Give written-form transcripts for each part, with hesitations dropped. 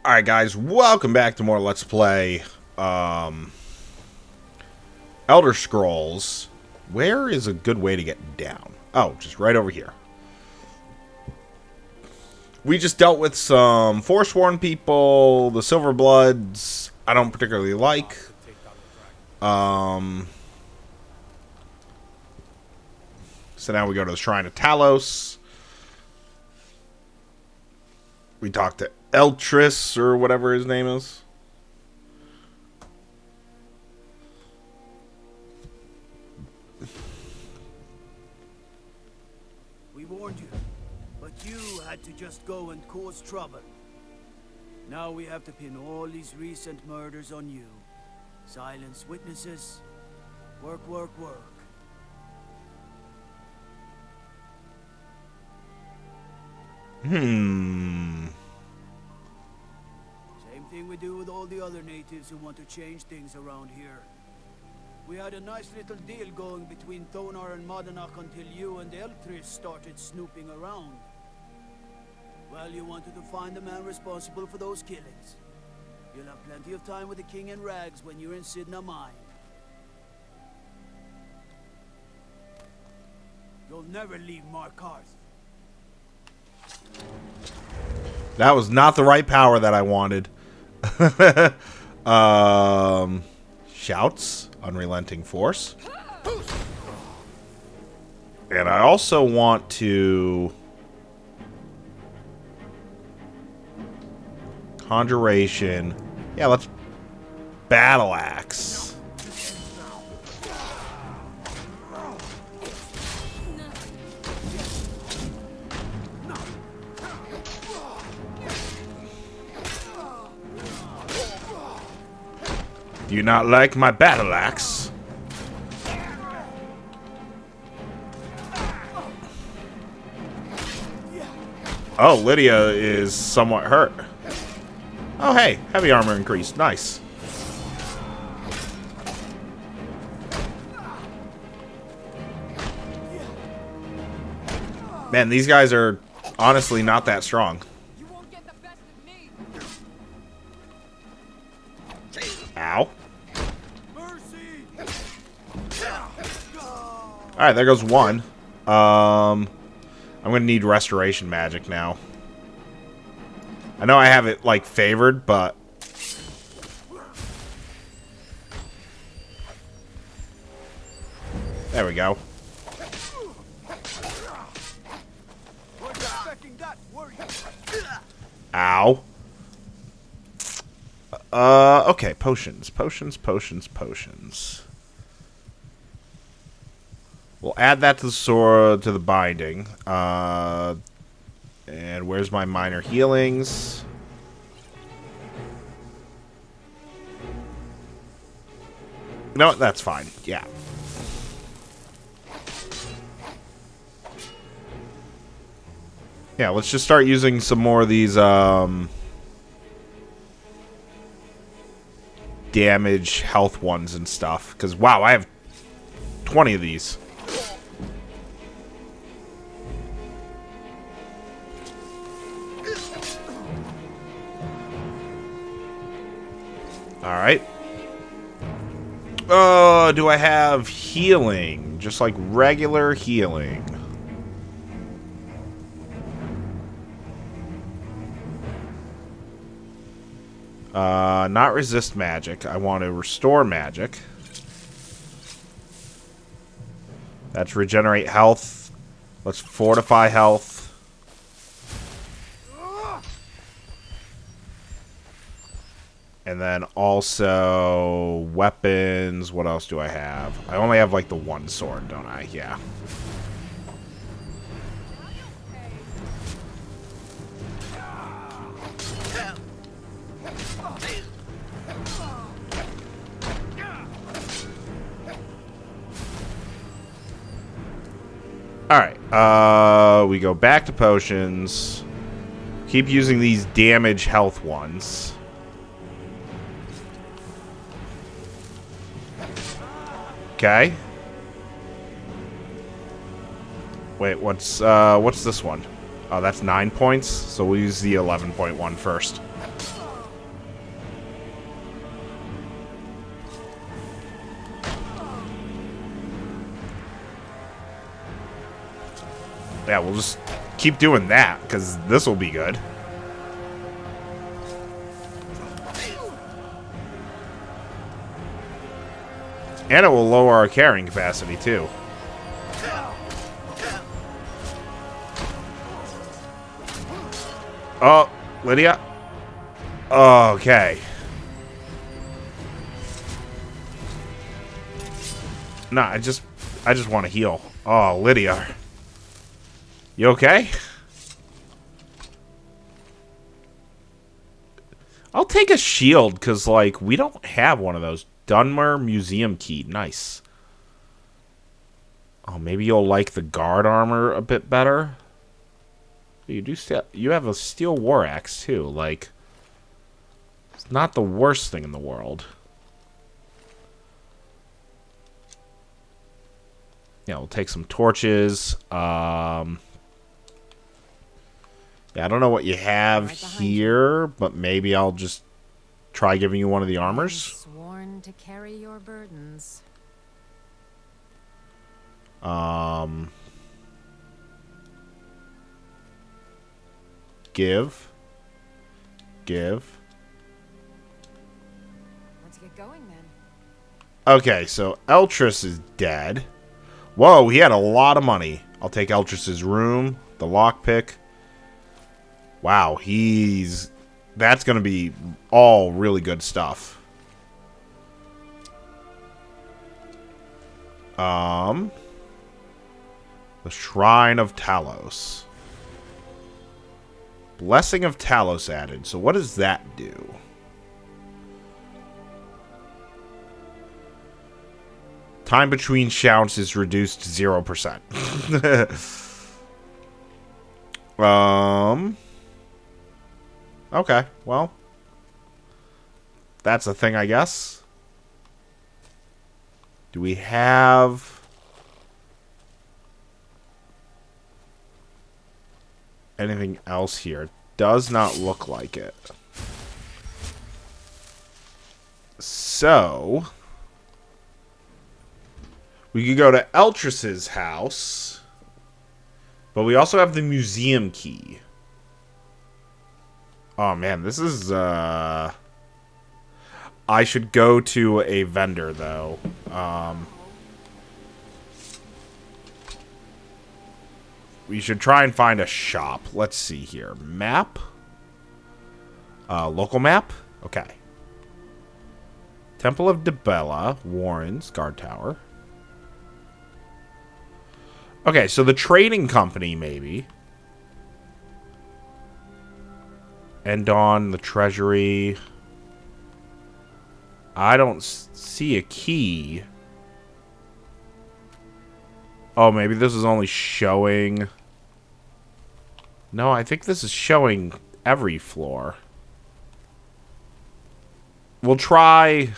Alright guys, welcome back to more Let's Play Elder Scrolls. Where is a good way to get down? Oh, just right over here. We just dealt with some Forsworn people, the Silverbloods, I don't particularly like. So now we go to the Shrine of Talos. We talked to Eltris, or whatever his name is. We warned you, but you had to just go and cause trouble. Now we have to pin all these recent murders on you. Silence witnesses. Work, work, work. Same Thing we do with all the other natives who want to change things around here. We had a nice little deal going between Thonar and Madanach until you and Eltris started snooping around. Well, you wanted to find the man responsible for those killings. You'll have plenty of time with the king in rags when you're in Cidhna mine. You'll never leave Markarth. That was not the right power that I wanted. Shouts, unrelenting force. And I also want to conjuration. Yeah, let's battle axe. Do you not like my battle axe? Oh, Lydia is somewhat hurt. Oh, hey, heavy armor increased. Nice. Man, these guys are honestly not that strong. Ow. Alright, there goes one. I'm gonna need restoration magic now. I know I have it, like, favored, but... There we go. Ow. Okay, potions. We'll add that to the sword, to the binding. And where's my minor healings? You know what? That's fine. Yeah. Yeah, let's just start using some more of these, damage health ones and stuff. Because, wow, I have 20 of these. Alright. Do I have healing? Just like regular healing. Not resist magic. I want to restore magic. That's regenerate health. Let's fortify health. And then also weapons. What else do I have? I only have like the one sword, don't I? Yeah. Alright, we go back to potions. Keep using these damage health ones. Okay. Wait, what's this one? Oh, that's 9 points, so we'll use the 11.1 first. Yeah, we'll just keep doing that, because this will be good. And it will lower our carrying capacity, too. Oh, Lydia. Okay. Nah, I just want to heal. Oh, Lydia. You okay? I'll take a shield, because, like, we don't have one of those. Dunmer Museum Key. Nice. Oh, maybe you'll like the guard armor a bit better. You do you have a steel war axe, too. Like, it's not the worst thing in the world. Yeah, we'll take some torches. Yeah, I don't know what you have here, but maybe I'll just try giving you one of the armors. Sworn to carry your burdens. Give. Let's get going then. Okay, so Eltrus is dead. Whoa, he had a lot of money. I'll take Eltrus's room, the lockpick. Wow, that's going to be all really good stuff. The Shrine of Talos. Blessing of Talos added. So what does that do? Time between shouts is reduced to 0%. Okay, well. That's a thing, I guess. Do we have anything else here? Does not look like it. So we could go to Eltrus's house, but we also have the museum key. Oh man, this is I should go to a vendor though. We should try and find a shop. Let's see here. Map. Local map? Okay. Temple of Dibella. Warren's guard tower. Okay, so the trading company, maybe. And on the treasury. I don't see a key. Oh, maybe this is only showing... No, I think this is showing every floor. We'll try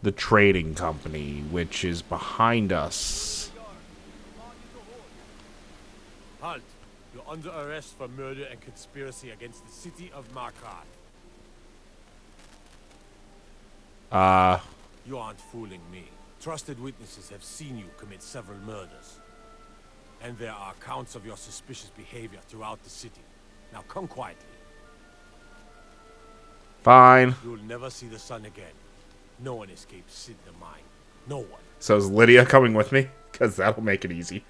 the trading company, which is behind us. Halt! You're under arrest for murder and conspiracy against the city of Markarth. You aren't fooling me. Trusted witnesses have seen you commit several murders. And there are accounts of your suspicious behavior throughout the city. Now come quietly. Fine. You'll never see the sun again. No one escapes Cidhna mine. No one. So is Lydia coming with me? Because that'll make it easy.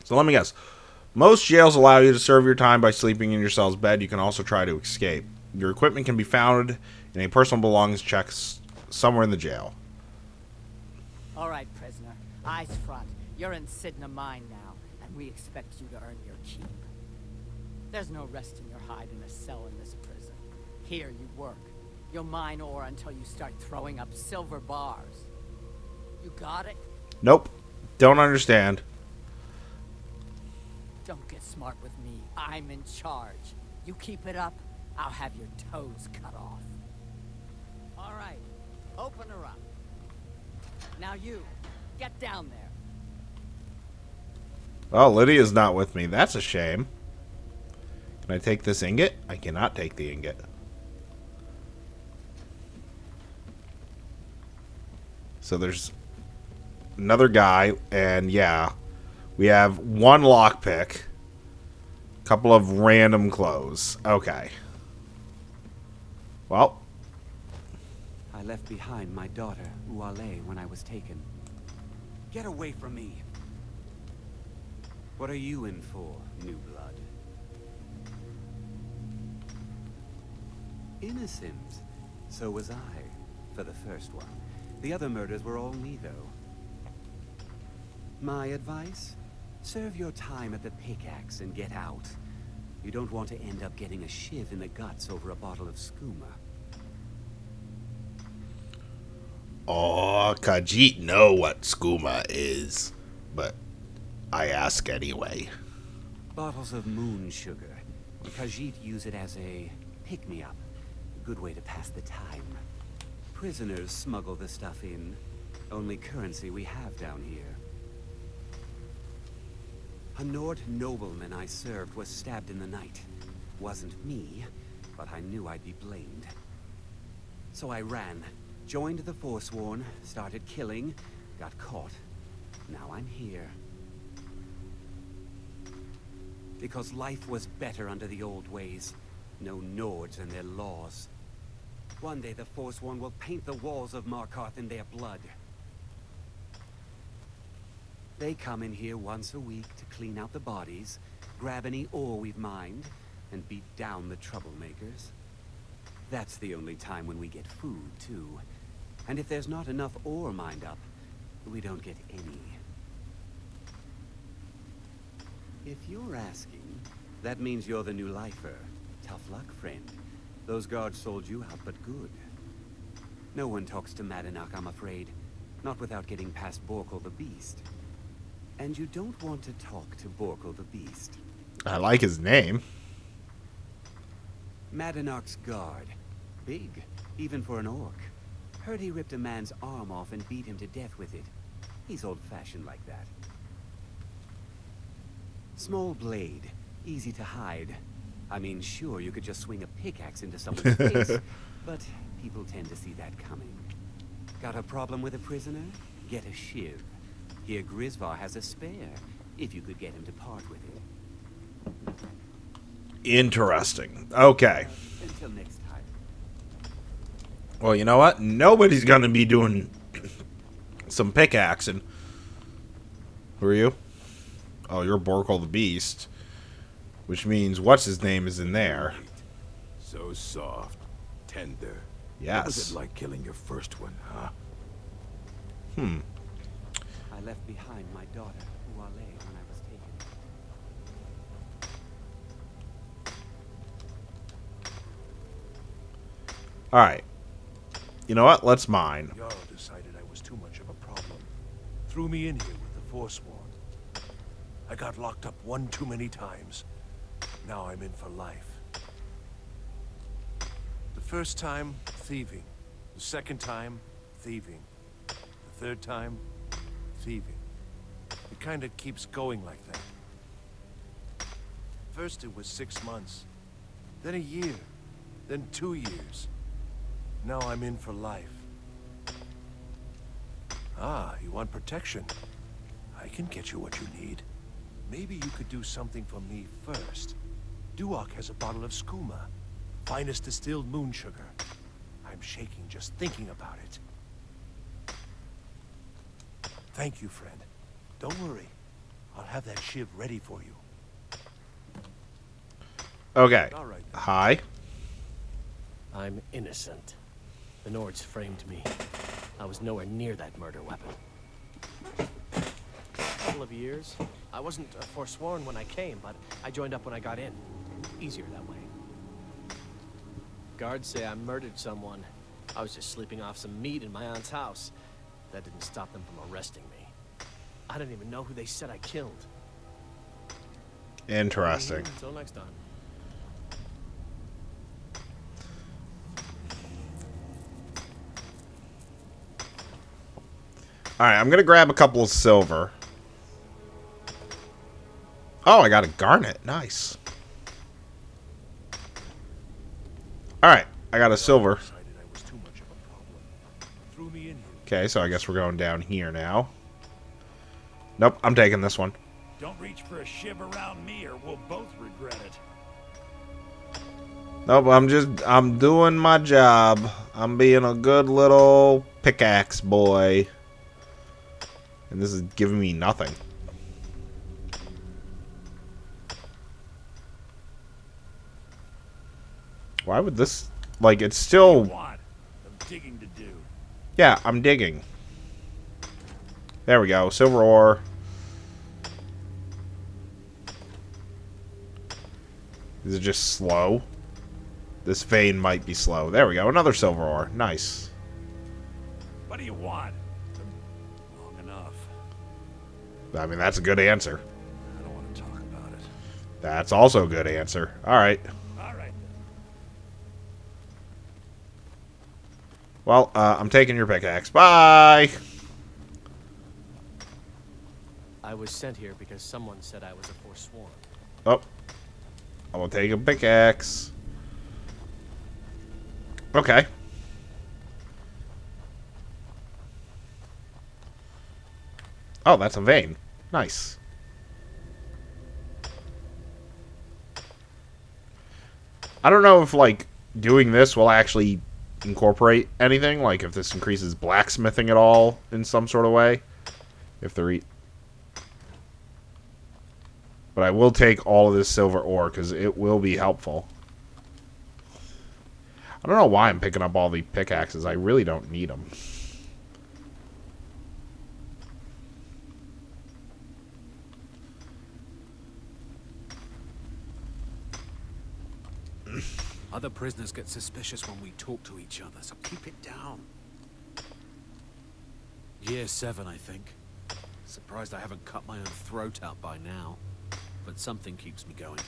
So let me guess. Most jails allow you to serve your time by sleeping in your cell's bed. You can also try to escape. Your equipment can be found in a personal belongings check somewhere in the jail. All right, prisoner. Eyes front. You're in Cidhna mine now, and we expect you to earn your keep. There's no resting your hide in a cell in this prison. Here you work. You'll mine ore until you start throwing up silver bars. You got it? Nope. Don't understand. Don't get smart with me. I'm in charge. You keep it up, I'll have your toes cut off. All right. Open her up. Now you, get down there. Oh, Lydia's not with me. That's a shame. Can I take this ingot? I cannot take the ingot. So there's another guy, and yeah, we have one lockpick, a couple of random clothes. Okay. Well, I left behind my daughter, Uale, when I was taken. Get away from me! What are you in for, new blood? Innocent. So was I, for the first one. The other murders were all me, though. My advice? Serve your time at the pickaxe and get out. You don't want to end up getting a shiv in the guts over a bottle of skooma. oh, Khajiit know what skooma is, but I ask anyway. Bottles of moon sugar. Khajiit use it as a pick-me-up. A good way to pass the time. Prisoners smuggle the stuff in. Only currency we have down here. A Nord nobleman I served was stabbed in the night. Wasn't me, but I knew I'd be blamed. So I ran, joined the Forsworn, started killing, got caught. Now I'm here. Because life was better under the old ways. No Nords and their laws. One day the Forsworn will paint the walls of Markarth in their blood. They come in here once a week to clean out the bodies, grab any ore we've mined, and beat down the troublemakers. That's the only time when we get food, too. And if there's not enough ore mined up, we don't get any. If you're asking, that means you're the new lifer. Tough luck, friend. Those guards sold you out, but good. No one talks to Madanach, I'm afraid. Not without getting past Borkul the Beast. And you don't want to talk to Borkul the Beast. I like his name. Madanach's guard. Big, even for an orc. Heard he ripped a man's arm off and beat him to death with it. He's old-fashioned like that. Small blade, easy to hide. I mean, sure, you could just swing a pickaxe into someone's face, but people tend to see that coming. Got a problem with a prisoner? Get a shiv. Here Grisvar has a spare, if you could get him to part with it. Interesting. Okay. Until next time. Well, you know what? Nobody's gonna be doing some pickaxing. Who are you? Oh, you're Borkul the Beast. Which means what's his name is in there. So soft, tender. Yes. What was it like killing your first one, huh? I left behind my daughter, Uale, when I was taken. Alright. You know what? Let's mine. Jarl decided I was too much of a problem. Threw me in here with the Forsworn. I got locked up one too many times. Now I'm in for life. The first time, thieving. The second time, thieving. The third time, thieving. It kind of keeps going like that. First it was 6 months, then a year, then 2 years. Now I'm in for life. Ah, you want protection? I can get you what you need. Maybe you could do something for me first. Duak has a bottle of skooma, finest distilled moon sugar. I'm shaking just thinking about it. Thank you, friend. Don't worry. I'll have that shiv ready for you. Okay. All right. Hi. I'm innocent. The Nords framed me. I was nowhere near that murder weapon. A couple of years. I wasn't forsworn when I came, but I joined up when I got in. Easier that way. Guards say I murdered someone. I was just sleeping off some meat in my aunt's house. That didn't stop them from arresting me. I don't even know who they said I killed. Interesting. Until next time. Alright, I'm gonna grab a couple of silver. Oh, I got a garnet. Nice. Alright, I got a silver. Decided I was too much of a problem. Threw me in here. Okay, so I guess we're going down here now. Nope, I'm taking this one. Don't reach for a shiv around me or we'll both regret it. Nope, I'm doing my job. I'm being a good little pickaxe boy. And this is giving me nothing. Why would this... Like, it's still... I'm digging to do. Yeah, I'm digging. There we go. Silver ore. Is it just slow? This vein might be slow. There we go. Another silver ore. Nice. What do you want? Long enough. I mean, that's a good answer. I don't want to talk about it. That's also a good answer. Alright. All right. Well, I'm taking your pickaxe. Bye! I was sent here because someone said I was a forsworn. Oh. I will take a pickaxe. Okay. Oh, that's a vein. Nice. I don't know if, like, doing this will actually incorporate anything. Like, if this increases blacksmithing at all in some sort of way. If they're... But I will take all of this silver ore, because it will be helpful. I don't know why I'm picking up all the pickaxes. I really don't need them. Other prisoners get suspicious when we talk to each other, so keep it down. Year 7, I think. Surprised I haven't cut my own throat out by now. But something keeps me going.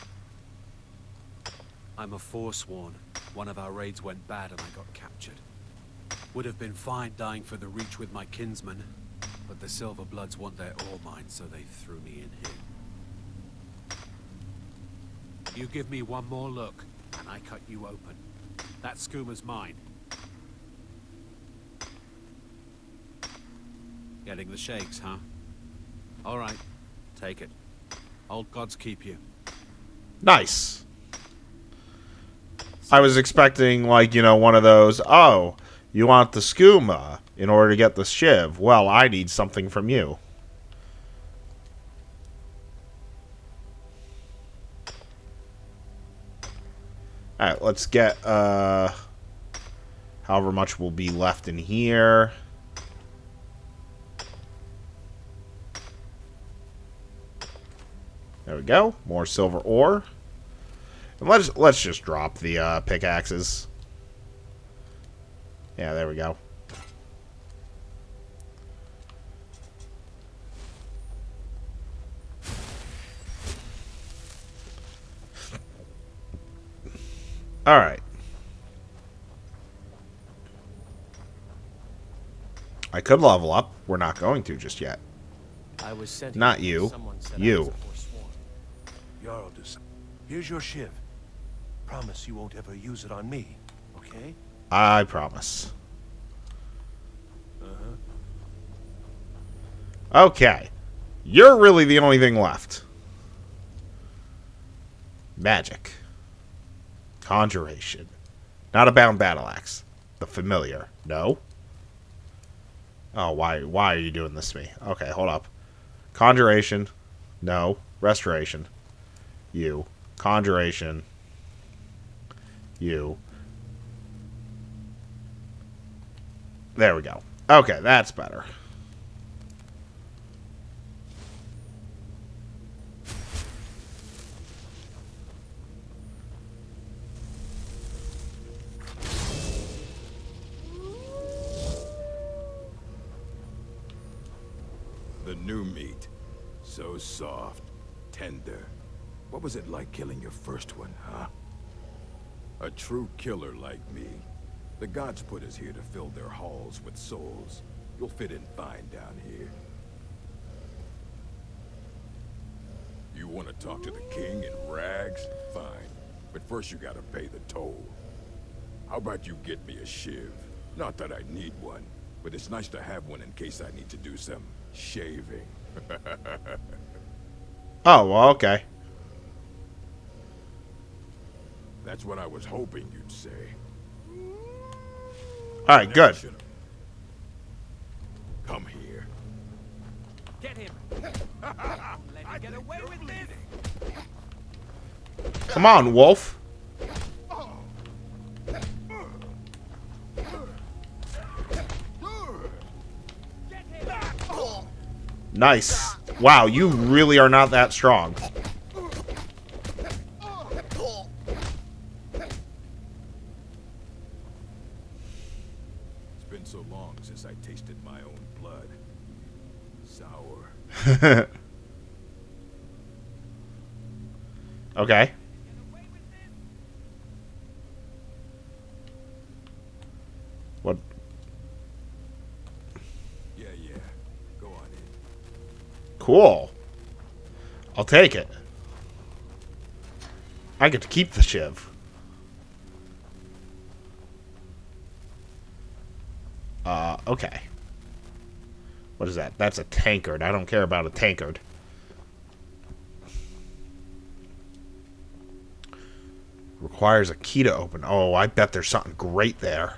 I'm a forsworn. One of our raids went bad and I got captured. Would have been fine dying for the Reach with my kinsmen, but the Silver Bloods want their ore mine, so they threw me in here. You give me one more look, and I cut you open. That skoomer's mine. Getting the shakes, huh? All right, take it. Old gods keep you. Nice. I was expecting, like, you know, one of those, oh, you want the skooma in order to get the shiv. Well, I need something from you. Alright, let's get, however much will be left in here. There we go. More silver ore. And let's just drop the pickaxes. Yeah, there we go. All right. I could level up. We're not going to just yet. I was sent Not here you. because someone said I You. was a forsworn. Jarl, here's your shiv. Promise you won't ever use it on me, okay? I promise. Okay. You're really the only thing left. Magic. Conjuration. Not a bound battle axe. The familiar. No? Oh, why are you doing this to me? Okay, hold up. Conjuration. No. Restoration. You. Conjuration. You. There we go. Okay, that's better. The new meat. So soft. Tender. What was it like killing your first one, huh? A true killer like me. The gods put us here to fill their halls with souls. You'll fit in fine down here. You want to talk to the king in rags? Fine. But first you gotta pay the toll. How about you get me a shiv? Not that I need one. but it's nice to have one in case I need to do some shaving. Oh, well, okay. That's what I was hoping you'd say. All right, good. Should've. Come here. Get him! Let me get away with this! Come on, Wolf. Nice. Wow, you really are not that strong. It's been so long since I tasted my own blood. Sour. Okay. What? Yeah. Go on in. Cool. I'll take it. I get to keep the shiv. Okay. What is that? That's a tankard. I don't care about a tankard. Requires a key to open. Oh, I bet there's something great there.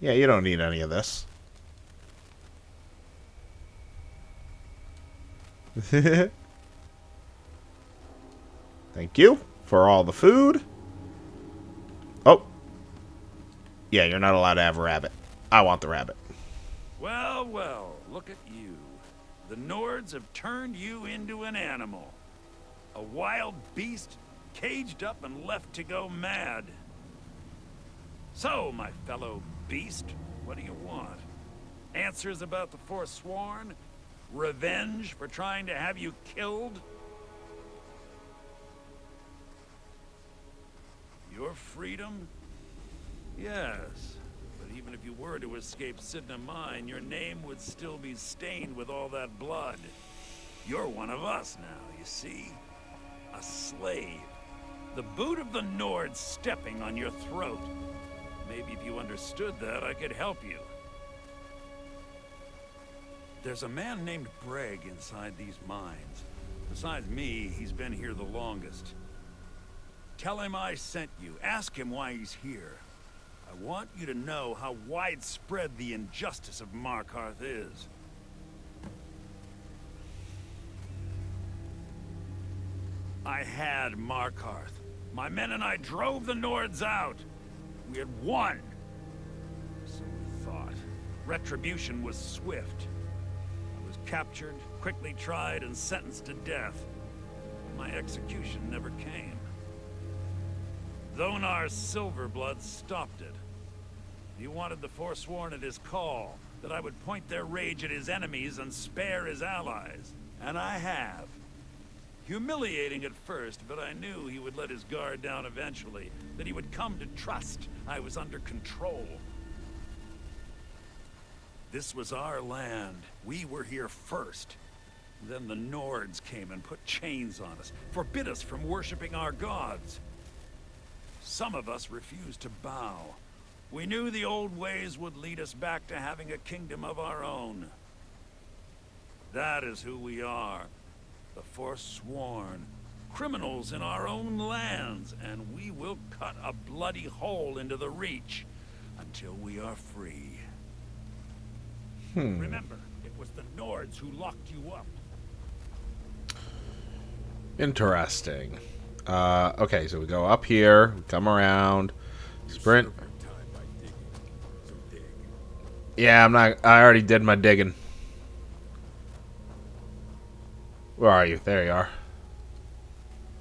Yeah, you don't need any of this. Thank you for all the food. Oh. Yeah, you're not allowed to have a rabbit. I want the rabbit. Well, well, look at you. The Nords have turned you into an animal. A wild beast, caged up and left to go mad. So, my fellow beast, what do you want? Answers about the Forsworn? Revenge for trying to have you killed? Your freedom? Yes. But even if you were to escape Cidhna Mine, your name would still be stained with all that blood. You're one of us now, you see? A slave. The boot of the Nords stepping on your throat. Maybe if you understood that, I could help you. There's a man named Breg inside these mines. Besides me, he's been here the longest. Tell him I sent you. Ask him why he's here. I want you to know how widespread the injustice of Markarth is. I had Markarth. My men and I drove the Nords out. We had won. So we thought. Retribution was swift. I was captured, quickly tried, and sentenced to death. My execution never came. Thonar's Silverblood stopped it. He wanted the Forsworn at his call, that I would point their rage at his enemies and spare his allies. And I have. Humiliating at first, but I knew he would let his guard down eventually, that he would come to trust I was under control. This was our land. We were here first. Then the Nords came and put chains on us, forbid us from worshipping our gods. Some of us refused to bow. We knew the old ways would lead us back to having a kingdom of our own. That is who we are. The Forsworn. Criminals in our own lands, and we will cut a bloody hole into the Reach until we are free. Remember, it was the Nords who locked you up. Interesting. Okay, so we go up here, we come around, sprint. Yeah, I already did my digging. Where are you? There you are.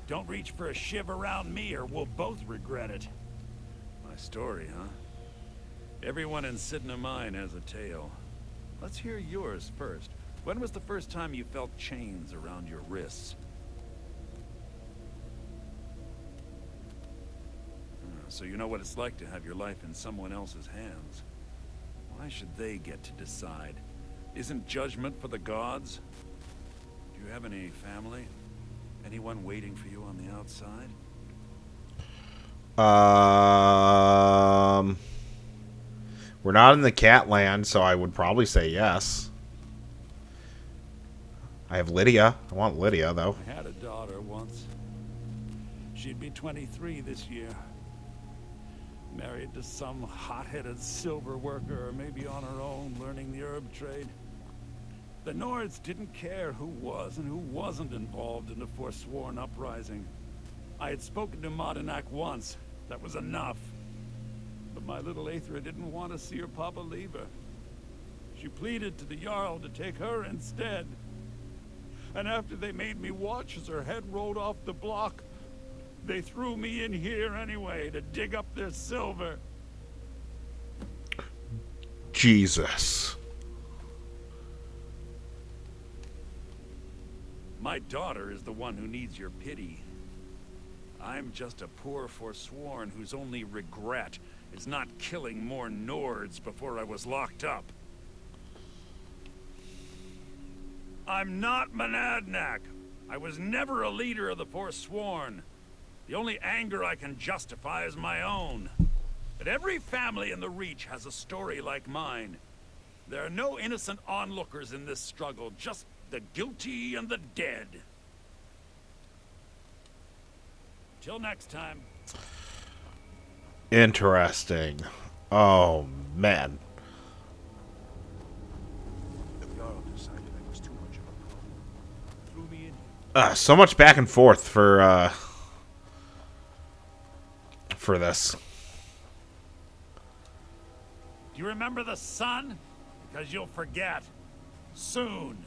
Don't reach for a shiv around me or we'll both regret it. My story, huh? Everyone in Cidhna Mine has a tale. Let's hear yours first. When was the first time you felt chains around your wrists? So you know what it's like to have your life in someone else's hands. Why should they get to decide? Isn't judgment for the gods? Do Do you have any family? Anyone waiting for you on the outside? We're not in the cat land, so I would probably say yes. I have Lydia. I want Lydia, though. I had a daughter once. She'd be 23 this year. Married to some hot-headed silver worker, or maybe on her own, learning the herb trade. The Nords didn't care who was and who wasn't involved in the Forsworn uprising. I had spoken to Madanak once. That was enough. But my little Aethra didn't want to see her papa leave her. She pleaded to the Jarl to take her instead. And after they made me watch as her head rolled off the block, they threw me in here anyway to dig up their silver. Jesus. My daughter is the one who needs your pity. I'm just a poor Forsworn whose only regret is not killing more Nords before I was locked up. I'm not Monadnack. I was never a leader of the Forsworn. The only anger I can justify is my own. But every family in the Reach has a story like mine. There are no innocent onlookers in this struggle, just the guilty and the dead. Till next time. Interesting. Oh, man. The Jarl decided I was too much of a pro. Threw me in. So much back and forth for this. Do you remember the sun? Because you'll forget. Soon.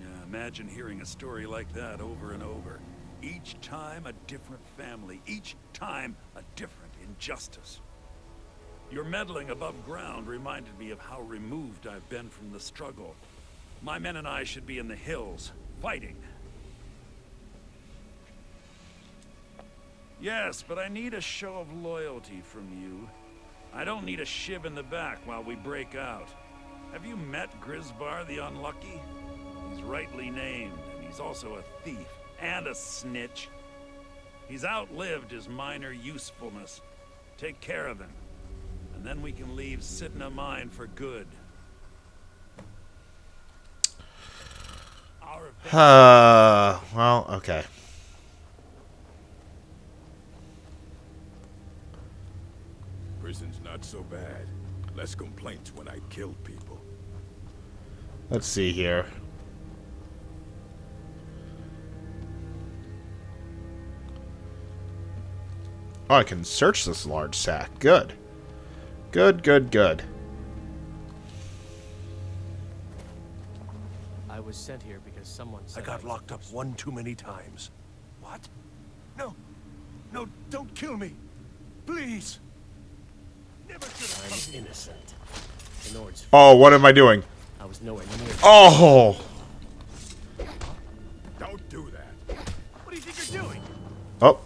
Yeah, imagine hearing a story like that over and over. Each time a different family. Each time a different injustice. Your meddling above ground reminded me of how removed I've been from the struggle. My men and I should be in the hills, fighting. Yes, but I need a show of loyalty from you. I don't need a shiv in the back while we break out. Have you met Grisbar the Unlucky? He's rightly named, and he's also a thief and a snitch. He's outlived his minor usefulness. Take care of him, and then we can leave Cidhna mine for good. Well, okay. Prison's not so bad. Less complaints when I kill people. Let's see here. Oh, I can search this large sack. Good. Good, good, good. I was sent here because someone said I got was locked up one too many times. What? No. No, don't kill me. Please. Never should have come I'm here. innocent. The Nords. Oh, what am I doing? I was nowhere near. Oh! Don't do that. What do you think you're doing? Oh.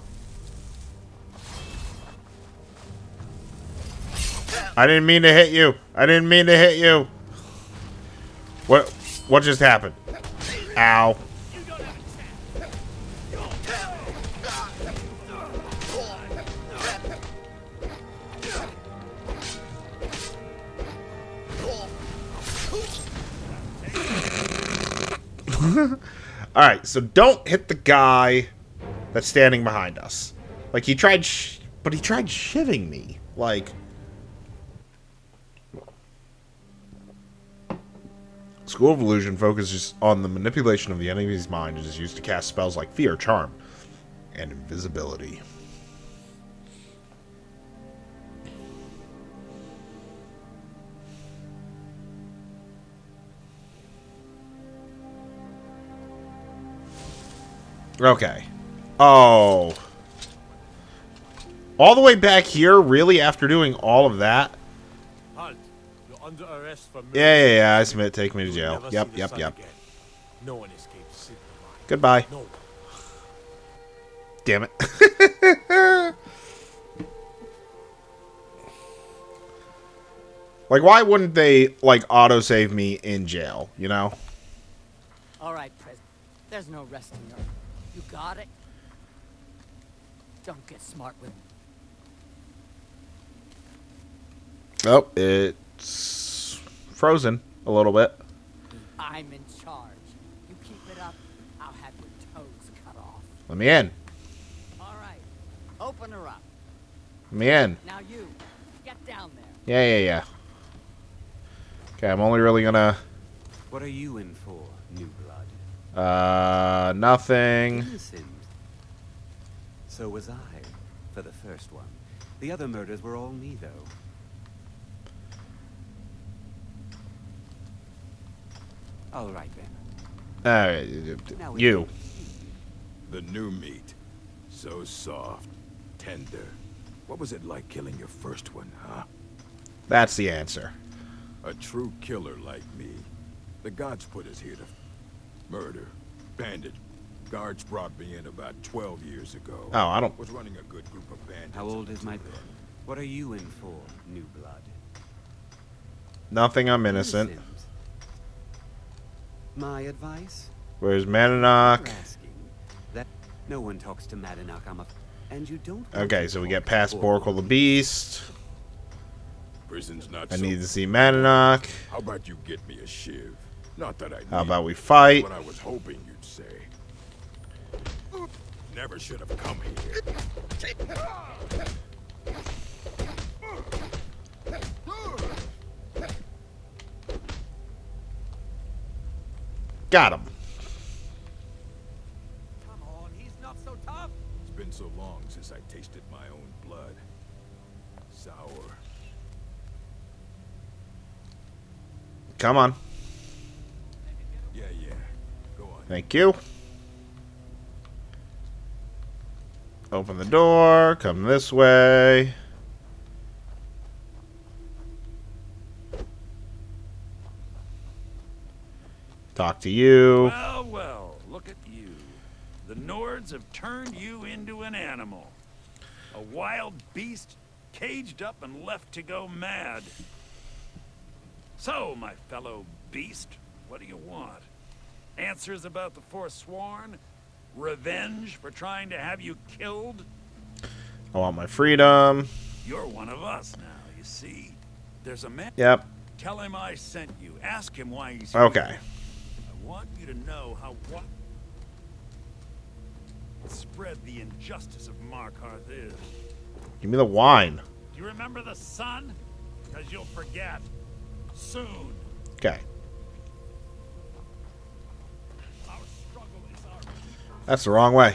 I didn't mean to hit you. I didn't mean to hit you. What just happened? Ow. You don't have a chance. Alright, so don't hit the guy that's standing behind us. Like, he tried but he tried shivving me. Like... School of Illusion focuses on the manipulation of the enemy's mind and is used to cast spells like Fear, Charm, and Invisibility. Okay. Oh. All the way back here, really, after doing all of that? Halt. You're under arrest for murder. Yeah, I submit. Take me to You'll jail. never Yep, see the yep, sun yep. again. No one escapes Cidhna mine. Goodbye. No. Damn it. Like, why wouldn't they, like, autosave me in jail, you know? All right, President. There's no resting her. You got it? Don't get smart with me. Oh, it's frozen a little bit. I'm in charge. You keep it up, I'll have your toes cut off. Let me in. All right, open her up. Let me in. Now you, get down there. Yeah. Okay, I'm only really gonna... What are you in for, new blood? Nothing. Innocent. So was I, for the first one. The other murders were all me, though. All right, then. Alright, Now you. The new meat. So soft. Tender. What was it like killing your first one, huh? That's the answer. A true killer like me. The gods put us here to murder. Bandit. Guards brought me in about 12 years ago. Oh, I don't... Was running a good group of bandits. How old is my... What are you in for, new blood? Nothing, I'm innocent. My advice? Where's Mananock? You're asking. That no one talks to Madanock, and you don't... Okay, so we get past Borkle the Beast. Prison's not I so... need to see Mananock. How about you get me a shiv? Not that I need How about we fight? what I was hoping you'd say. Never should have come here. Got him. Come on, he's not so tough. It's been so long since I tasted my own blood. Sour. Come on. Yeah. Go on. Thank you. Open the door. Come this way. Talk to you. Well, look at you. The Nords have turned you into an animal. A wild beast caged up and left to go mad. So, my fellow beast, what do you want? Answers about the Forsworn? Revenge for trying to have you killed? I want my freedom. You're one of us now, you see. There's a man. Yep. Tell him I sent you. Ask him why he's Okay. here. I want you to know how what spread the injustice of Markarth is. Give me the wine. Do you remember the sun? Because you'll forget. Soon. Okay. Our struggle is our... That's the wrong way.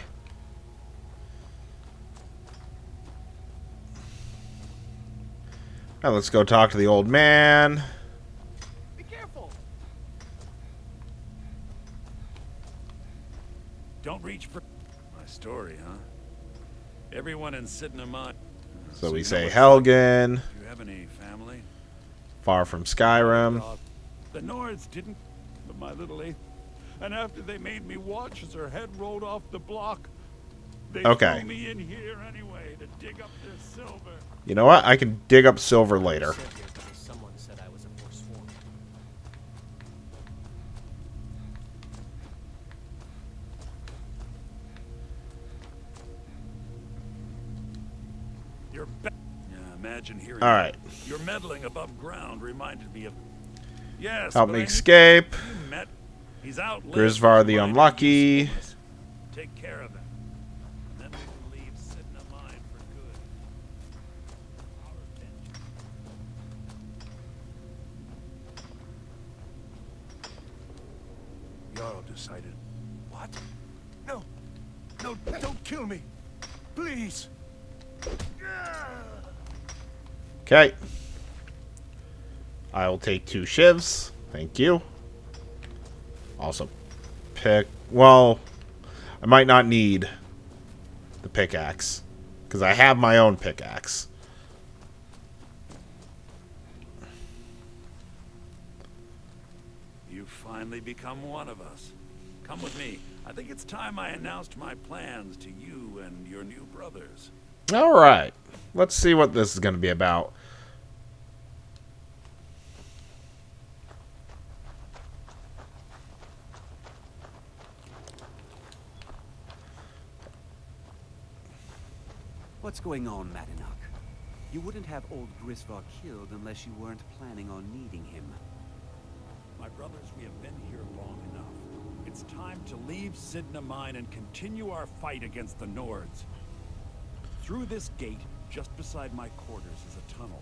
Now let's go talk to the old man. Be careful. Don't reach for... My story, huh? Everyone in Cidhna mind. So we you say know what's Helgen, like. Do you have any family? far from Skyrim. The Nords didn't, but my little eighth. And after they made me watch as her head rolled off the block, they Okay. threw me in here anyway to dig up their silver. You know what? I can dig up silver later. Said here because someone said I was a Forsworn. You're yeah, imagine hearing All right. Your meddling above ground reminded me of... Yes, Help but me I knew escape. you met. He's out. Grisvar the Unlucky. Take care of him. And then we can leave Cidhna mine for good. Our vengeance. Jarl decided. What? No! No, don't kill me! Please! Okay. I will take 2 shivs. Thank you. Also, pick... Well, I might not need the pickaxe, because I have my own pickaxe. You've finally become one of us. Come with me. I think it's time I announced my plans to you and your new brothers. Alright. Let's see what this is going to be about. What's going on, Madanach? You wouldn't have old Grisvar killed unless you weren't planning on needing him. My brothers, we have been here long enough. It's time to leave Cidhna Mine and continue our fight against the Nords. Through this gate, just beside my quarters, is a tunnel.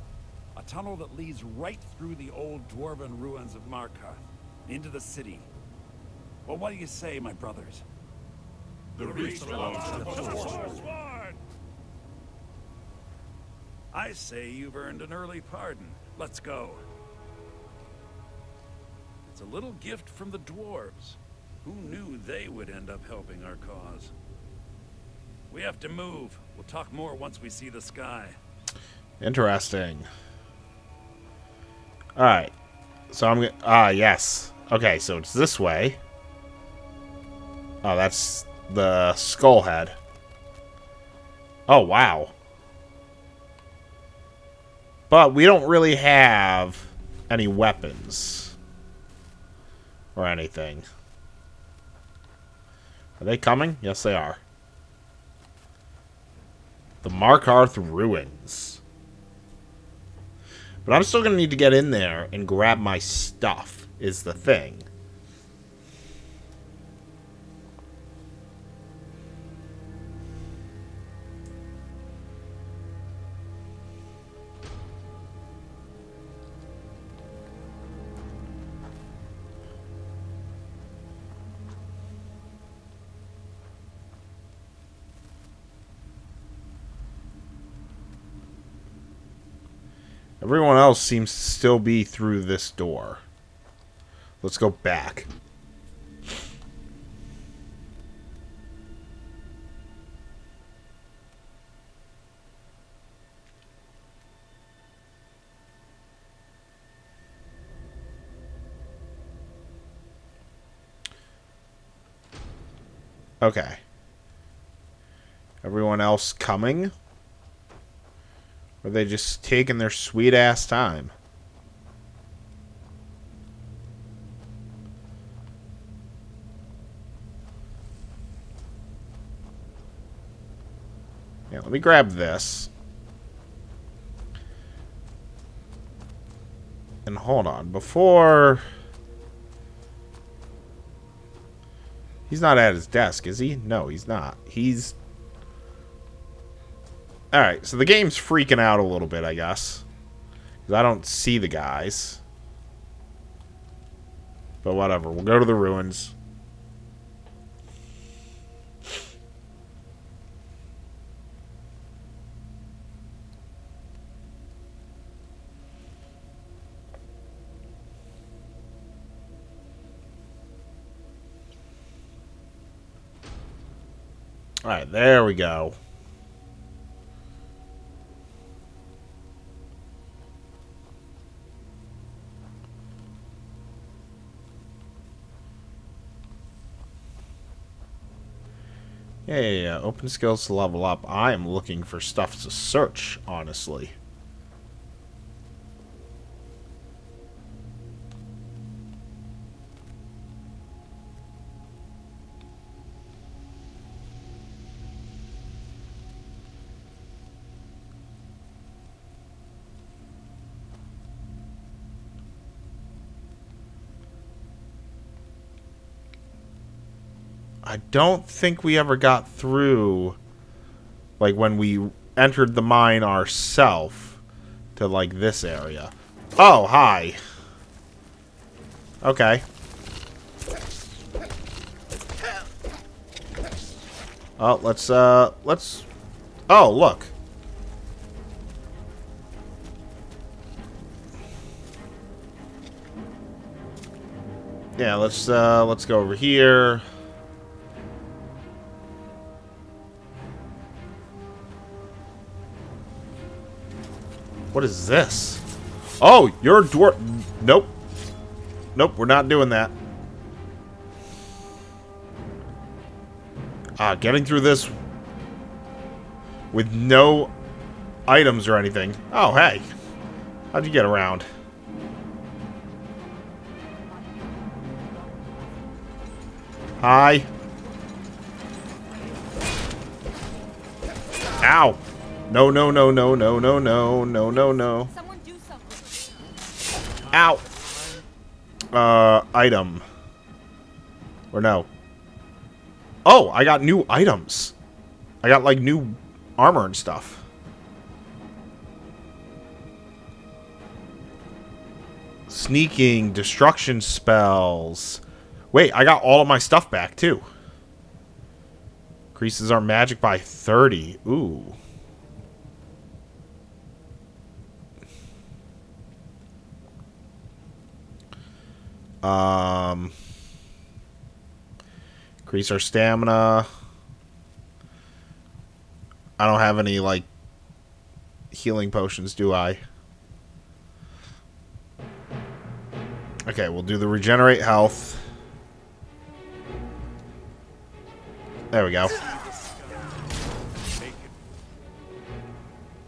A tunnel that leads right through the old dwarven ruins of Markarth, into the city. Well, what do you say, my brothers? The Reach belongs to the Forsworn! I say you've earned an early pardon. Let's go. It's a little gift from the dwarves. Who knew they would end up helping our cause? We have to move. We'll talk more once we see the sky. Interesting. Alright. So I'm gonna... yes. Okay, so it's this way. Oh, that's the skull head. Oh, wow. But we don't really have any weapons. Or anything. Are they coming? Yes, they are. The Markarth Ruins. But I'm still going to need to get in there and grab my stuff, is the thing. Everyone else seems to still be through this door. Let's go back. Okay. Everyone else coming? Or are they just taking their sweet ass time? Yeah, let me grab this. And hold on, before... He's not at his desk, is he? No, he's not. He's... Alright, so the game's freaking out a little bit, I guess. Because I don't see the guys. But whatever, we'll go to the ruins. Alright, there we go. Yeah. Open skills to level up. I am looking for stuff to search, honestly. I don't think we ever got through, like, when we entered the mine ourselves to, like, this area. Oh, hi. Okay. Oh, let's, oh, look. Yeah, let's go over here. What is this? Oh, you're a dwarf. Nope. Nope, we're not doing that. Getting through this with no items or anything. Oh, hey. How'd you get around? Hi. Ow. No, no, no, no, no, no, no, no, no, no. Someone do something. Ow! Item. Or no. Oh, I got new items. I got, like, new armor and stuff. Sneaking, destruction spells. Wait, I got all of my stuff back, too. Increases our magic by 30. Ooh. Increase our stamina. I don't have any, like, healing potions, do I? Okay, we'll do the regenerate health. There we go.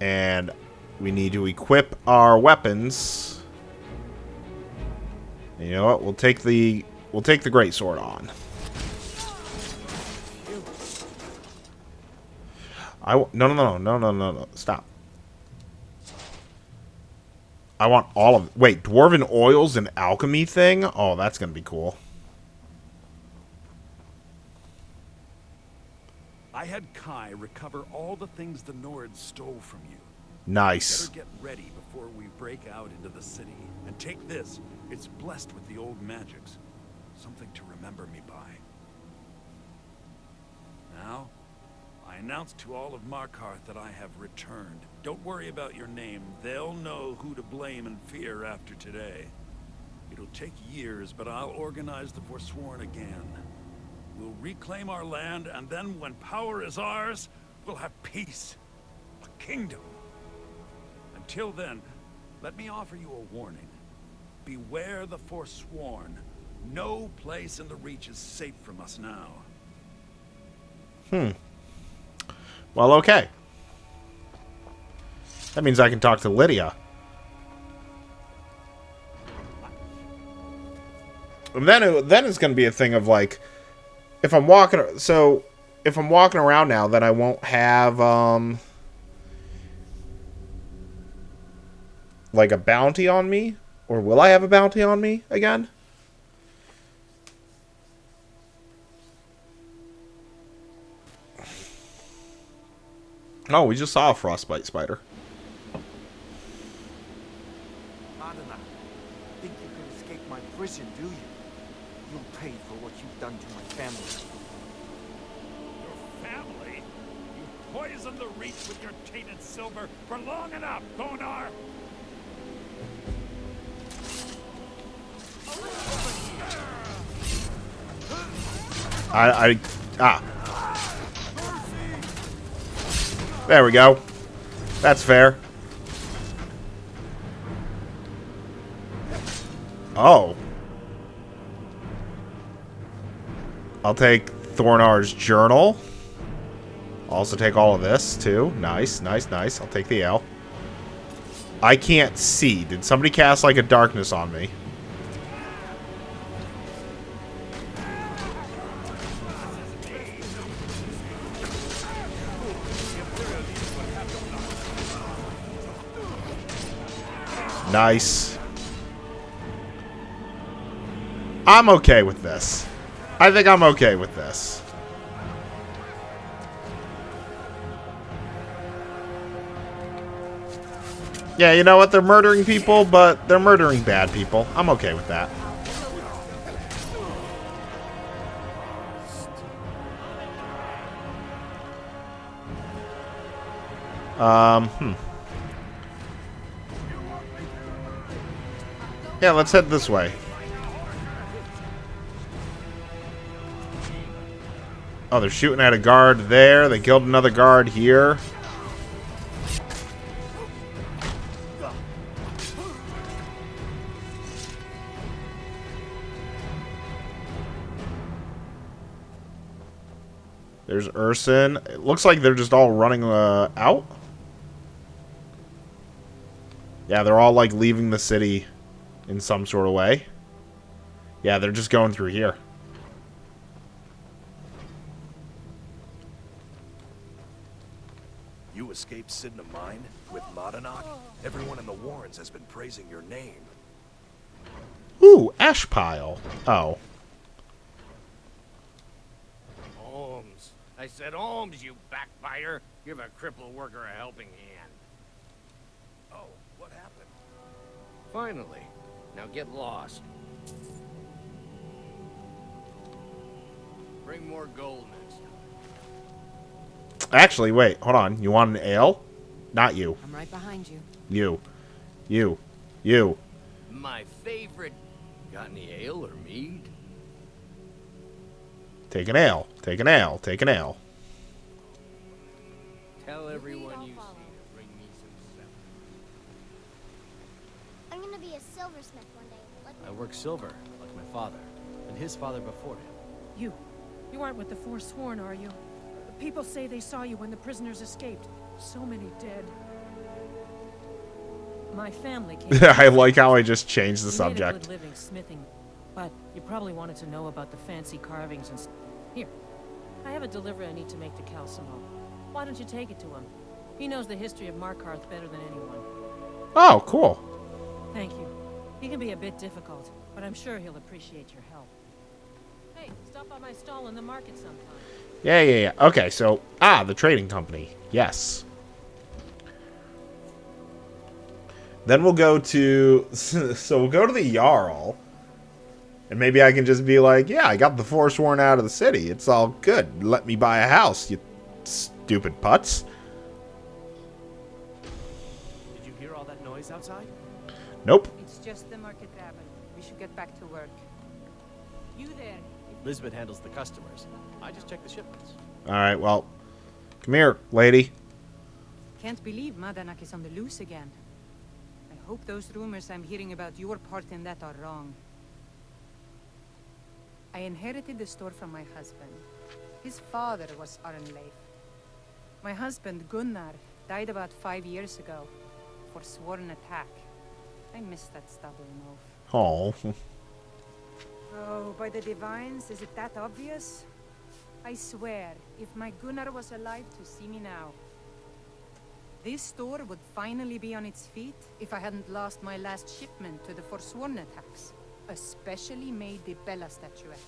And we need to equip our weapons. And you know what? We'll take the greatsword on. No. Stop. I want all of it. Wait, dwarven oils and alchemy thing? Oh, that's going to be cool. I had Kai recover all the things the Nords stole from you. Nice. Better get ready before we break out into the city. And take this. It's blessed with the old magics. Something to remember me by. Now, I announce to all of Markarth that I have returned. Don't worry about your name. They'll know who to blame and fear after today. It'll take years, but I'll organize the Forsworn again. We'll reclaim our land, and then when power is ours, we'll have peace. A kingdom. Until then, let me offer you a warning. Beware the Forsworn. No place in the Reach is safe from us now. Well, okay. That means I can talk to Lydia. And then it's going to be a thing of, like, if I'm walking around now, then I won't have, like, a bounty on me? Or will I have a bounty on me again? Oh, we just saw a frostbite spider. Cidhna, think you can escape my prison, do you? You'll pay for what you've done to my family. Your family? You poisoned the Reach with your tainted silver for long enough, Thonar! There we go. That's fair. Oh. I'll take Thornar's journal. Also take all of this, too. Nice, nice, nice. I'll take the L. I can't see. Did somebody cast, like, a darkness on me? Nice. I'm okay with this. I think I'm okay with this. Yeah, you know what? They're murdering people, but they're murdering bad people. I'm okay with that. Yeah, let's head this way. Oh, they're shooting at a guard there. They killed another guard here. There's Urson. It looks like they're just all running out. Yeah, they're all like leaving the city in some sort of way. Yeah, they're just going through here. You escaped Cidhna Mine with Madanach? Everyone in the Warrens has been praising your name. Ooh, ash pile. Oh. Holmes. I said Holmes, you backbiter. Give a crippled worker a helping hand. Oh, what happened? Finally. Now get lost. Bring more gold next time. Actually, wait. Hold on. You want an ale? Not you. I'm right behind you. You. You. You. My favorite. Got any ale or mead? Take an ale. Take an ale. Take an ale. Tell everyone you see to bring me some silver. I'm gonna be a silversmith one day. I work silver, like my father, and his father before him. You aren't with the Forsworn, are you? People say they saw you when the prisoners escaped. So many dead. My family came. I like how I just changed the We made a subject. good living smithing, but you probably wanted to know about the fancy carvings and Here, I have a delivery I need to make to Calcimo. Why don't you take it to him? He knows the history of Markarth better than anyone. Oh, cool. Thank you. He can be a bit difficult, but I'm sure he'll appreciate your help. Hey, stop by my stall in the market sometime. Yeah. Okay, so, the trading company. Yes. Then we'll go to, so we'll go to the Jarl. And maybe I can just be like, yeah, I got the Forsworn out of the city. It's all good. Let me buy a house, you stupid putz. Did you hear all that noise outside? Nope. It's just the market rabbit. We should get back to work. You there? Lisbeth handles the customers. I just check the shipments. Alright, well, come here, lady. Can't believe Madanach is on the loose again. I hope those rumors I'm hearing about your part in that are wrong. I inherited the store from my husband. His father was Arnleif. My husband, Gunnar, died about 5 years ago. Forsworn attack. I miss that stubborn oaf. Oh. Oh, by the divines, is it that obvious? I swear, if my Gunnar was alive to see me now. This store would finally be on its feet if I hadn't lost my last shipment to the Forsworn attacks. A specially made Bella statuette.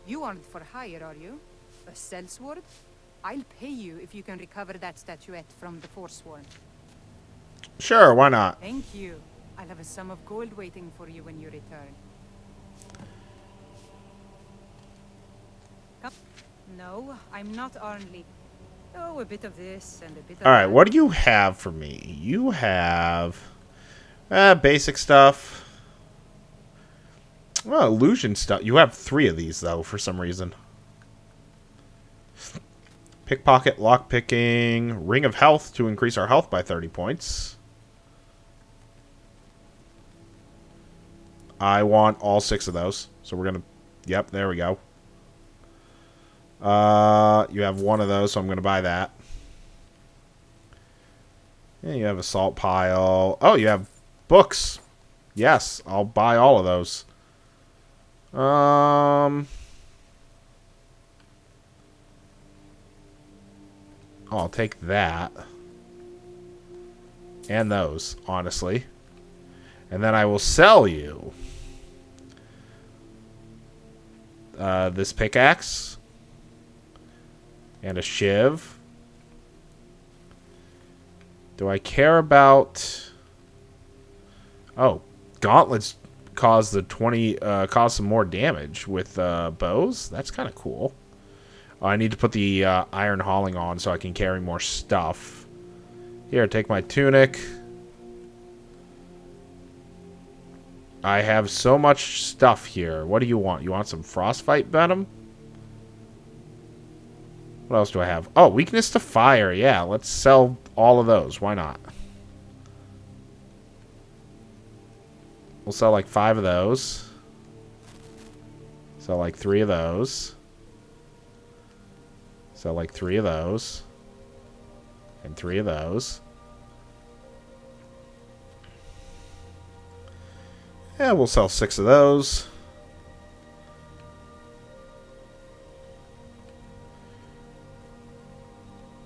You aren't for hire, are you? A sellsword? I'll pay you if you can recover that statuette from the Forsworn. Sure, why not? Thank you. I'll have a sum of gold waiting for you when you return. Come. No, I'm not Arnleif. Oh, a bit of this and a bit of Alright, that. what do you have for me? You have basic stuff. Well, illusion stuff. You have 3 of these, though, for some reason. Pickpocket, lockpicking, Ring of Health to increase our health by 30 points. I want all 6 of those. So we're going to... Yep, there we go. You have 1 of those, so I'm going to buy that. Yeah, you have a salt pile. Oh, you have books. Yes, I'll buy all of those. I'll take that. And those, honestly. And then I will sell you this pickaxe. And a shiv. Do I care about... Oh, gauntlets cause the 20 cause some more damage with bows. That's kind of cool. Oh, I need to put the iron hauling on so I can carry more stuff. Here, take my tunic. I have so much stuff here. What do you want? You want some frostbite venom? What else do I have? Oh, weakness to fire. Yeah, let's sell all of those. Why not? We'll sell like 5 of those. Sell like 3 of those. Sell like 3 of those. And 3 of those. Yeah, we'll sell 6 of those.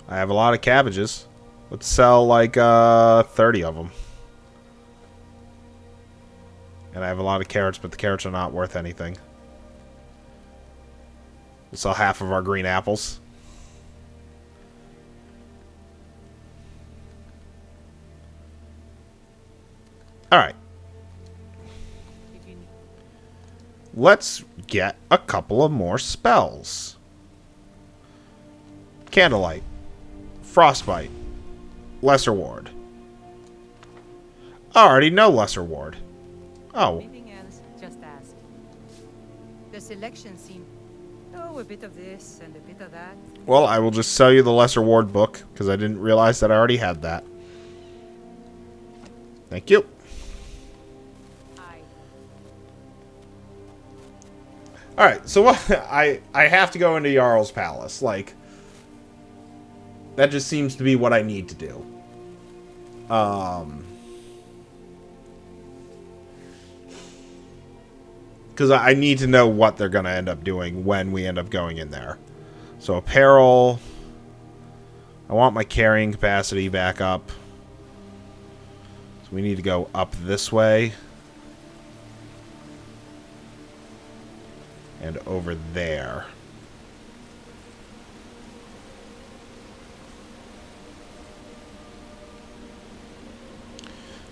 I have a lot of cabbages. Let's sell like 30 of them. And I have a lot of carrots, but the carrots are not worth anything. We'll sell half of our green apples. Alright. Let's get a couple of more spells. Candlelight. Frostbite. Lesser Ward. I already know Lesser Ward. Oh. Anything else, just ask. The selection seemed... Oh, a bit of this and a bit of that. Well, I will just sell you the Lesser Ward book, because I didn't realize that I already had that. Thank you. Alright, so what I have to go into Jarl's Palace. Like, that just seems to be what I need to do. Because I need to know what they're going to end up doing when we end up going in there. So, apparel. I want my carrying capacity back up. So, we need to go up this way. And over there.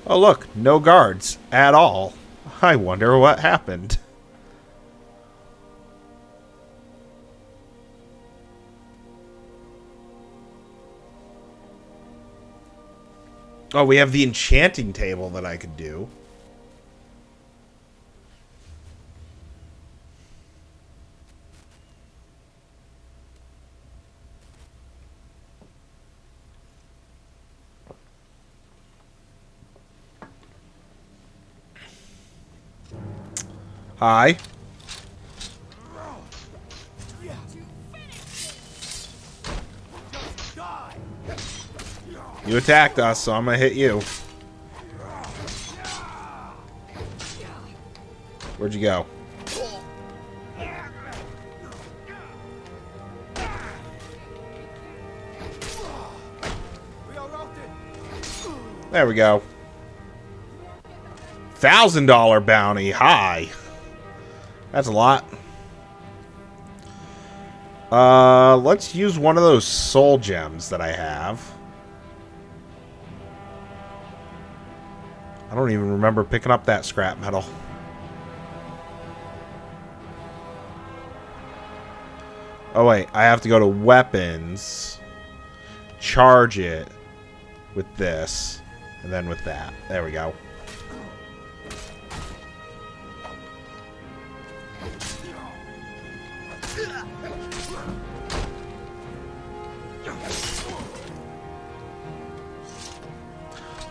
Oh, look. No guards at all. I wonder what happened. Oh, we have the enchanting table that I could do. Hi. You attacked us, so I'm gonna hit you. Where'd you go? There we go. $1,000 bounty. Hi. That's a lot. Let's use one of those soul gems that I have. I don't even remember picking up that scrap metal. Oh wait, I have to go to weapons, charge it with this, and then with that. There we go.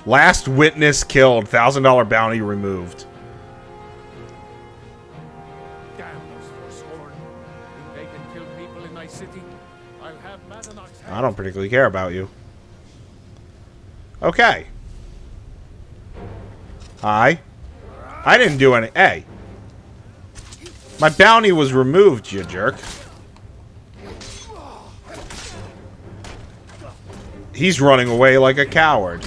Last witness killed. $1,000 bounty removed. Damn those forsworn. Think they can kill people in my city? I'll have Madanoch's head. I don't particularly care about you. Okay. Hi. I didn't do any. Hey. My bounty was removed, you jerk. He's running away like a coward.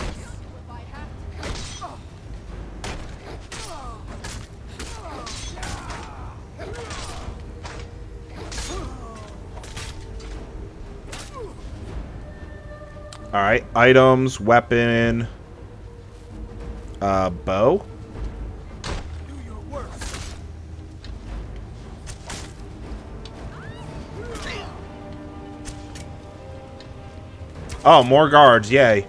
Alright, items, weapon, bow. Oh, more guards, yay.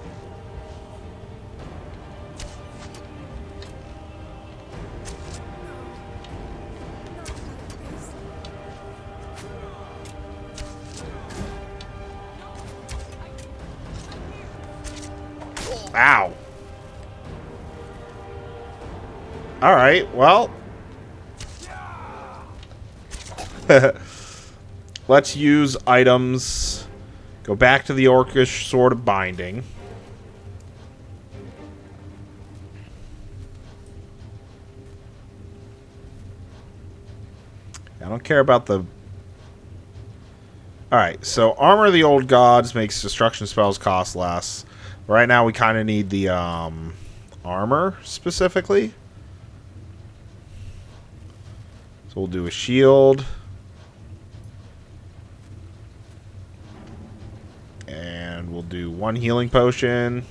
Ow. Alright, well. Let's use items. Go back to the Orcish Sword of Binding. I don't care about the Alright, so Armor of the Old Gods makes destruction spells cost less. Right now we kind of need the armor specifically. So we'll do a shield. And we'll do 1 healing potion.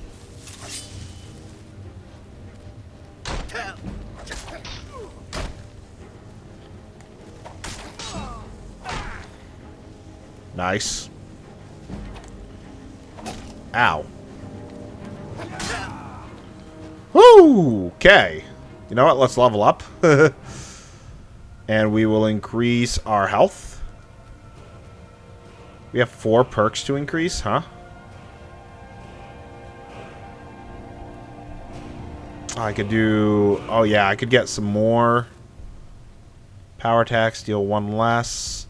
Nice. Ow. Woo! Okay. You know what? Let's level up. And we will increase our health. We have 4 perks to increase, huh? I could do... Oh, yeah. I could get some more. Power attacks, deal 1 less.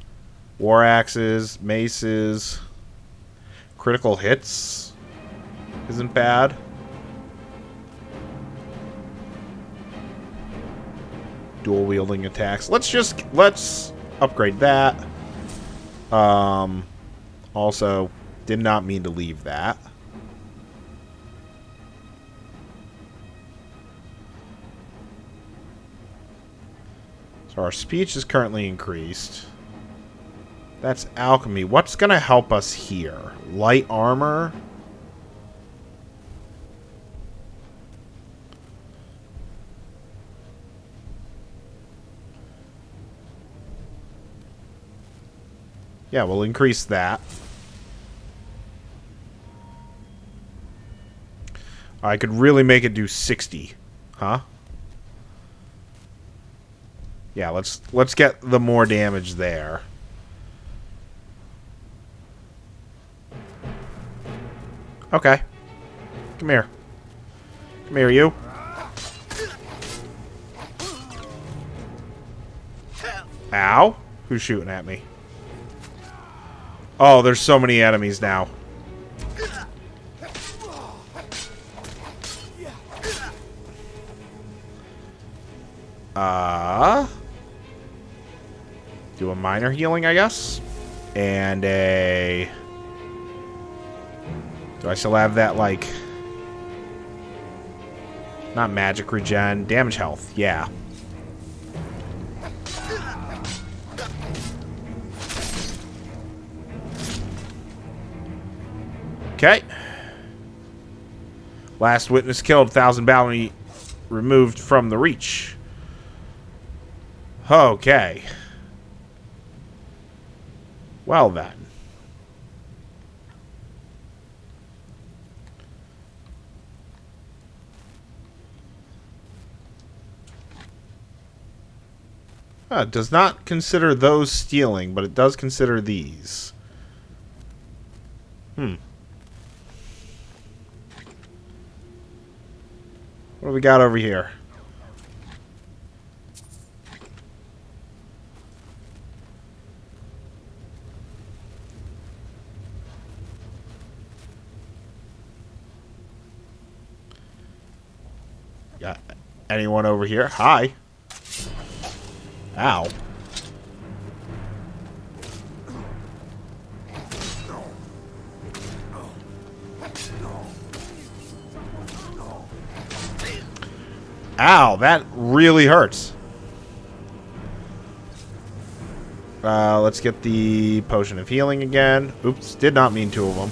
War axes, maces, critical hits isn't bad. Dual wielding attacks. Let's upgrade that. Also, did not mean to leave that. So our speech is currently increased. That's alchemy. What's going to help us here? Light armor? Yeah, we'll increase that. I could really make it do 60. Huh? Yeah, let's get the more damage there. Okay. Come here. Come here, you. Ow. Who's shooting at me? Oh, there's so many enemies now. Do a minor healing, I guess. And a... Do I still have that, like... Not magic regen. Damage health. Yeah. Okay. Last witness killed. 1,000 bounty removed from the reach. Okay. Well then. It does not consider those stealing, but it does consider these. What do we got over here? Got anyone over here? Hi. Ow. Ow, that really hurts. Let's get the potion of healing again. Oops, did not mean 2 of them.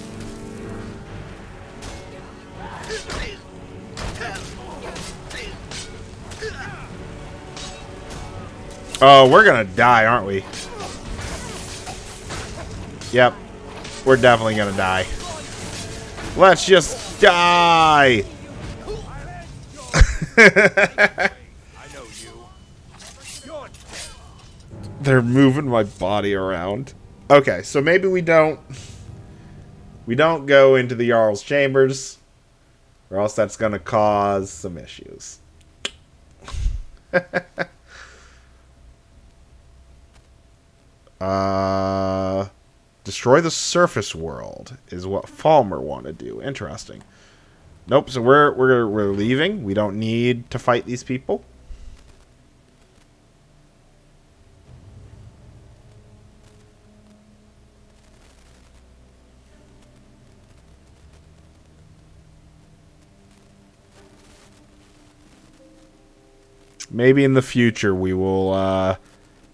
Oh, we're gonna die, aren't we? Yep. We're definitely gonna die. Let's just die! They're moving my body around. Okay, so maybe we don't go into the Jarl's chambers, or else that's gonna cause some issues. Destroy the surface world is what Falmer want to do. Interesting. Nope. So we're leaving. We don't need to fight these people. Maybe in the future we will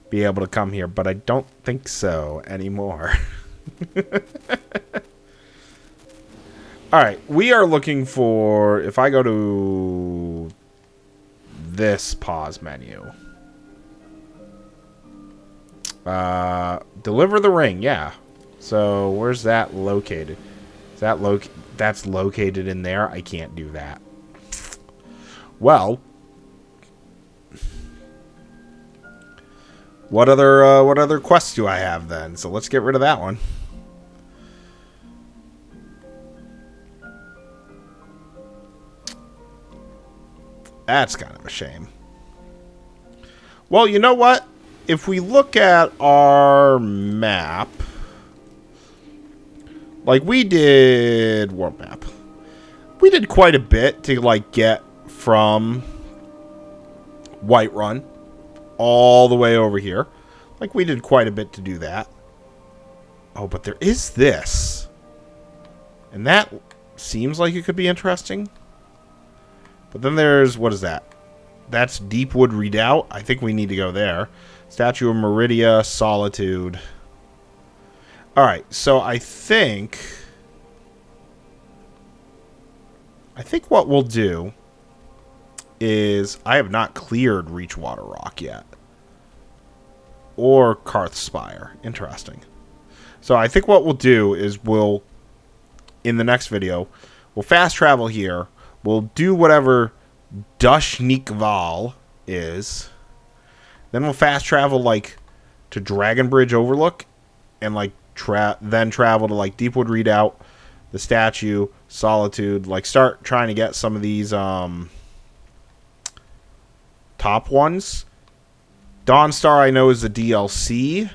be able to come here, but I don't think so anymore. Alright, we are looking for... If I go to this pause menu. Deliver the ring, yeah. So, where's that located? Is that that's located in there? I can't do that. Well... What other quests do I have then? So let's get rid of that one. That's kind of a shame. Well, you know what? If we look at our map, like we did world map, we did quite a bit to like get from Whiterun all the way over here. Like, we did quite a bit to do that. Oh, but there is this. And that seems like it could be interesting. But then there's... What is that? That's Deepwood Redoubt. I think we need to go there. Statue of Meridia, Solitude. Alright, so I think what we'll do is... I have not cleared Reachwater Rock yet. Or Karth Spire. Interesting. So I think what we'll do is we'll, in the next video, we'll fast travel here. We'll do whatever Dushnikval is. Then we'll fast travel, like, to Dragon Bridge Overlook. And, like, then travel to, like, Deepwood Redoubt, the statue, Solitude. Like, start trying to get some of these, top ones. Dawnstar, I know, is the DLC.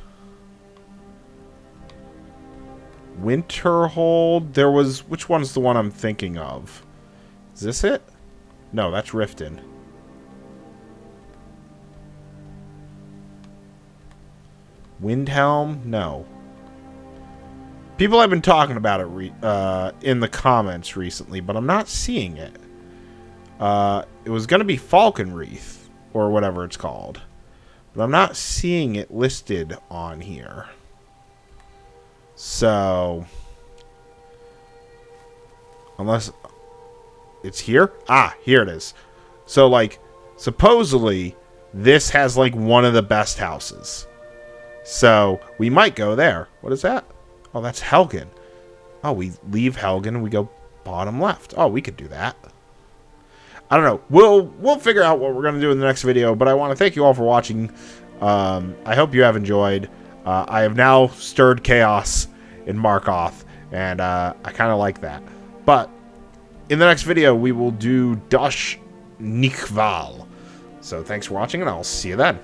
Winterhold. There was... Which one's the one I'm thinking of? Is this it? No, that's Riften. Windhelm? No. People have been talking about it in the comments recently, but I'm not seeing it. It was going to be Falconwreath, or whatever it's called. But I'm not seeing it listed on here. So... Unless... It's here? Ah, here it is. So, like, supposedly, this has, like, one of the best houses. So, we might go there. What is that? Oh, that's Helgen. Oh, we leave Helgen and we go bottom left. Oh, we could do that. I don't know. We'll figure out what we're going to do in the next video, but I want to thank you all for watching. I hope you have enjoyed. I have now stirred chaos in Markoth, and I kind of like that. But in the next video, we will do Dushnikval. So thanks for watching, and I'll see you then.